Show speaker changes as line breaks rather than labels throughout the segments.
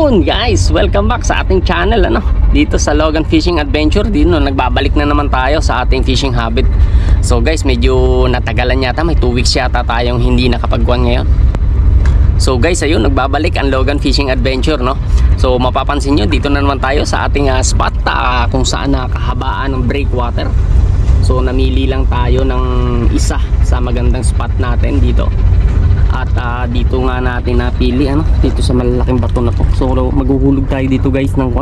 Yun guys, welcome back sa ating channel dito sa Logan Fishing Adventure. Dito nagbabalik na naman tayo sa ating fishing habit. So guys, medyo natagalan yata, may 2 weeks yata tayong hindi nakapagkuhan ngayon. So guys, ayun, nagbabalik ang Logan Fishing Adventure, no? So mapapansin nyo, dito na naman tayo sa ating spot kung saan nakahabaan ng breakwater. So namili lang tayo ng isa sa magandang spot natin dito. At dito nga natin napili dito sa malalaking bato na to. So maghuhulog tayo dito guys ng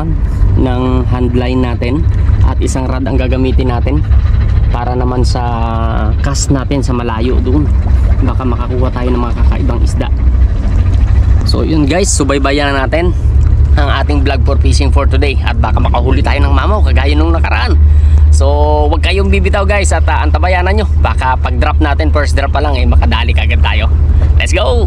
handline natin. At isang rod ang gagamitin natin para naman sa cast natin sa malayo doon. Baka makakuha tayo ng mga kakaibang isda. So yun guys, subaybayan na natin ang ating vlog for fishing for today. At baka makahuli tayo ng mamaw kagaya nung nakaraan. So wag kayong bibitaw guys at antabayanan nyo. Baka pag drop natin, first drop pa lang makadali kagad tayo. Let's go!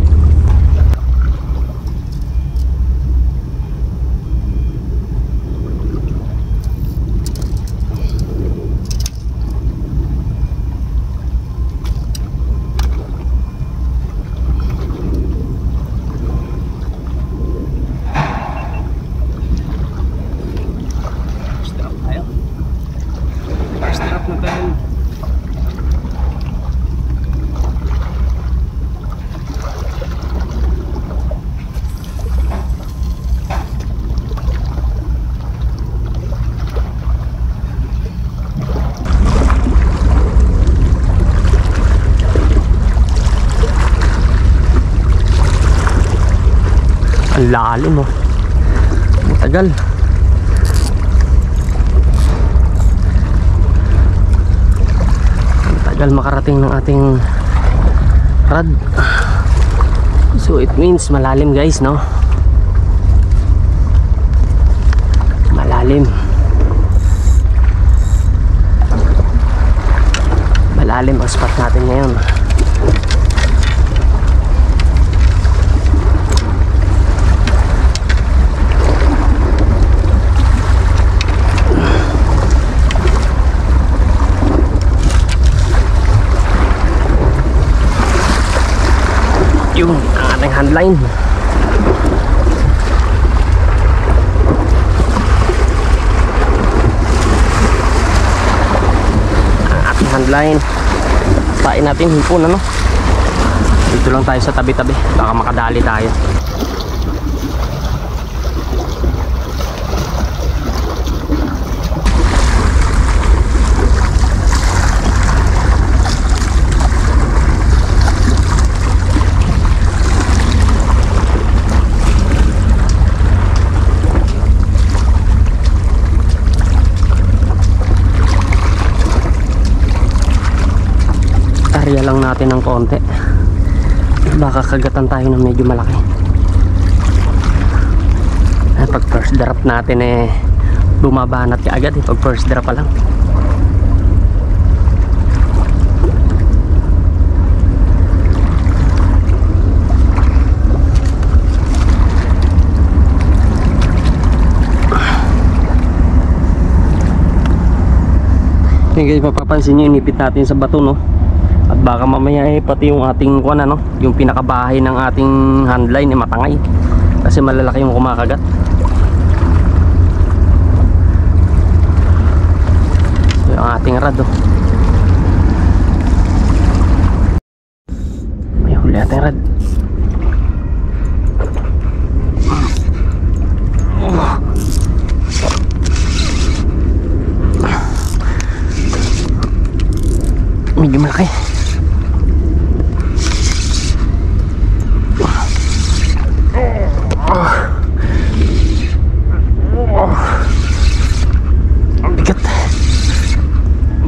Ang lalim matagal. Matagal makarating ng ating rod. So it means malalim guys, no? Malalim. Malalim ang spot natin ngayon. Yung ang ating handline. Ang ating handline. Tain natin hipon dito lang tayo sa tabi-tabi. Baka makadali tayo. Area lang natin ng konti. Baka kagatan tayo ng medyo malaki. Pag first drop natin bumabanat ka agad pag first drop pa lang. Yung guys, mapapansin nyo, inipit natin sa bato, no? At baka mamaya pati yung ating yung pinakabahay ng ating handline matangay kasi malalaki yung kumakagat. So, yung ating rod may huli ating rod. Medyo malaki. Ang bigat.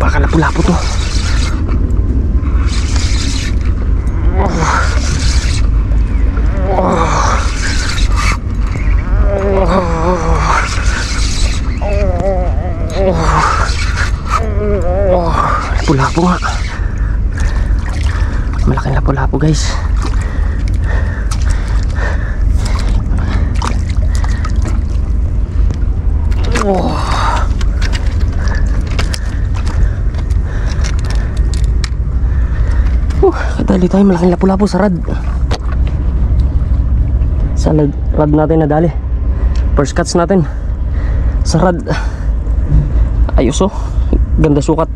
Baka lapu-lapu to. Lapu-lapu nga. Malaking lapu-lapu guys. Kadali tayo, malaking lapu-lapu sa rad. Sa rad natin nadali. First cuts natin sa rad. Ayos oh, ganda sukat.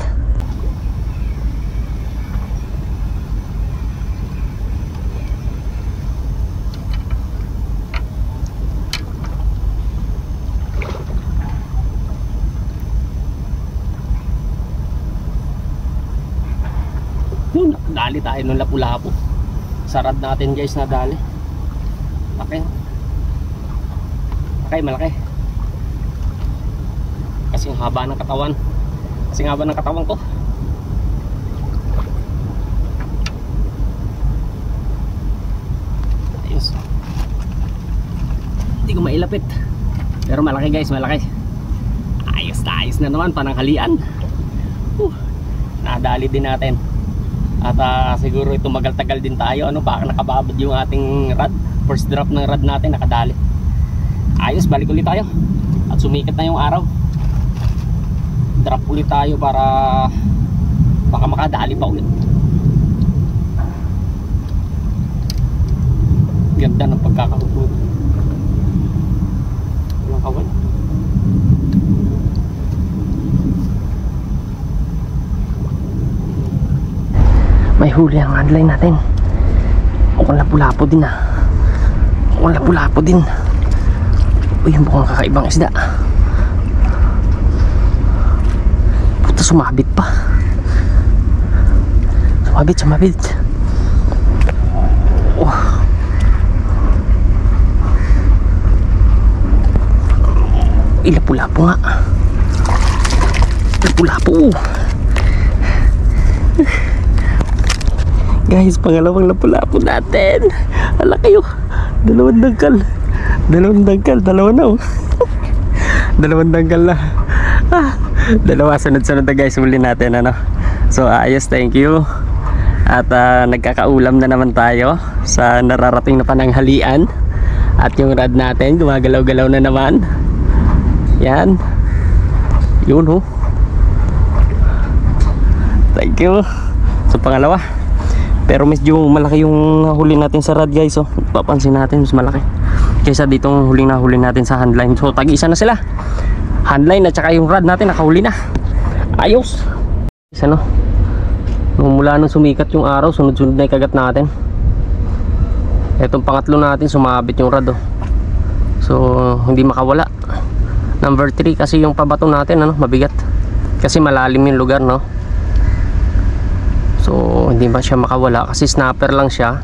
Yun, dali tayo ng lapu-lapu sa rad natin guys, na dali. Laki. Okay, malaki. Kasing haba ng katawan. Kasing haba ng katawan ko. Ayos. Hindi ko mailapit. Pero malaki guys, malaki. Ayos na ayos na naman, pananghalian. Nadali din natin. At siguro ito magal-tagal din tayo. Ano, baka nakababad yung ating rad. First drop ng rad natin, nakadali. Ayos, balik ulit tayo. At sumikat na yung araw. Drop ulit tayo para baka makadali pa ulit. Ganda ng pagkakahugot. Walang kawan. May huli ang handline natin. Mukhang lapu-lapu din ah. Mukhang lapu-lapu din. Uy, mukhang kakaibang isda. Puta, sumabit pa. Sumabit. Oh. Uy, lapu-lapu nga. Lapu-lapu. Guys, pangalawang lapu-lapu natin. Hala kayo. Dalawang dangkal. Dalawa na oh. Dalawang dangkal na. Dalawa sunod-sunod na guys, muli natin ano. So ayos, thank you. At nagkakaulam na naman tayo sa nararating na pananghalian. At yung rad natin gumagalaw-galaw na naman. Yan. Yun oh. Thank you. So pangalawa. Pero medyo malaki yung huli natin sa rad guys, oh. Papansin natin mas malaki kaysa ditong huling nahuli natin sa handline. So tag-isa na sila, handline at saka yung rad natin nakahuli na. Ayos. Ano, mula nung sumikat yung araw, sunod-sunod na ikagat natin. Etong pangatlo natin sumabit yung rad oh. So hindi makawala. Number 3 kasi yung pabato natin ano, mabigat kasi malalim yung lugar no. So hindi ba siya makawala kasi snapper lang siya.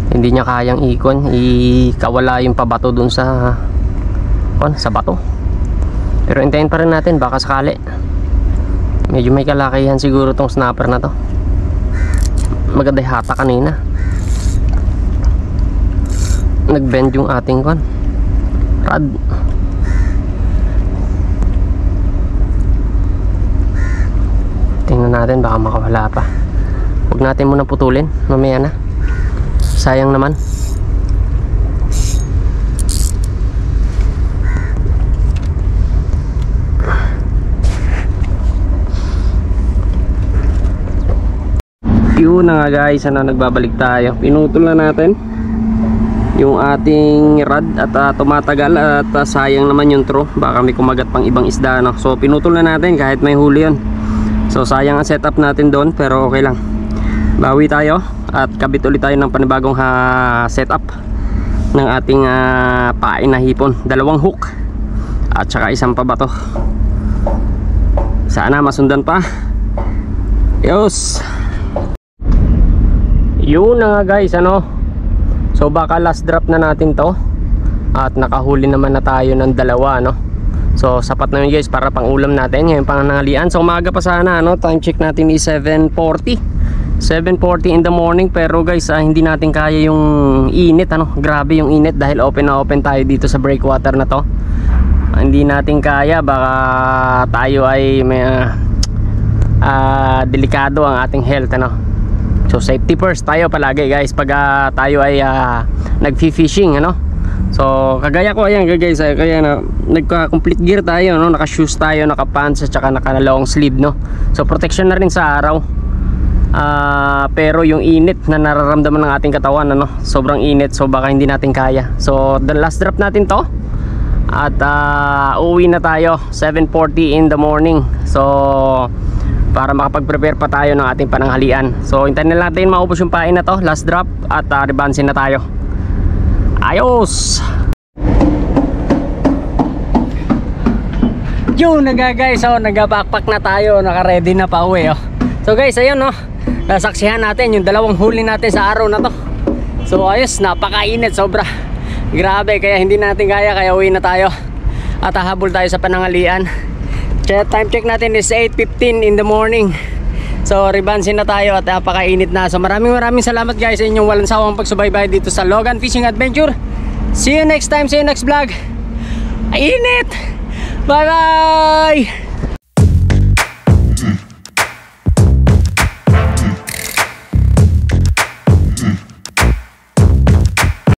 Hindi niya kayang ikon, ikawala yung pabato dun sa bato. Pero hintayin pa rin natin, baka sakali. Medyo may kalakihan siguro tong snapper na to. Maganda yung hata kanina. Nag-bend yung ating rad. Tingnan natin, baka makawala pa. Huwag natin muna putulin, mamaya na. Sayang naman. Yun na nga guys, nagbabalik tayo. Pinutol na natin yung ating rad at tumatagal at sayang naman yung throw. Baka may kumagat pang ibang isda no? So pinutol na natin kahit may huli yun. So sayang ang setup natin doon, pero okay lang. Bawi tayo at kabit ulit tayo ng panibagong setup ng ating pain na hipon. 2 hook at saka isang pabato. Sana masundan pa. Yos. Yun na nga guys ano. So baka last drop na natin to. At nakahuli naman na tayo ng 2 no. So sapat na yun guys para pang ulam natin yung pananghalian. So umaga pa sana ano. Time check natin is 7:40 in the morning. Pero guys hindi natin kaya yung init ano. Grabe yung init dahil open na open tayo dito sa breakwater na to. Hindi natin kaya, baka tayo ay may delikado ang ating health ano. So safety first tayo palagi guys pag tayo ay nag-fishing ano. So kagaya ko ayan guys, kaya na nagka-complete gear tayo no, naka-shoes tayo, naka-pants at saka naka-long sleeve no. So protection na rin sa araw. Pero yung init na nararamdaman ng ating katawan ano, sobrang init, so baka hindi natin kaya. So the last drop natin to. at uuwi na tayo 7:40 in the morning. So para makapag-prepare pa tayo ng ating pananghalian. So hintayin na natin maubos yung pain na to, last drop, at rebansin na tayo. Ayos! Yun na guys, so nag-backpack na tayo, naka-ready na pa uwi. So guys, ayun nasaksihan natin yung dalawang huli natin sa araw na to. So ayos, napakainit, sobra. Grabe, kaya hindi natin kaya, kaya uwi na tayo. At hahabol tayo sa pananghalian. Time check natin is 8:15 in the morning. So rebansin na tayo at napakainit na. So maraming salamat guys sa inyong walang sawang pagsubaybay dito sa Logan Fishing Adventure. See you next time, see you next vlog. Init! Bye bye!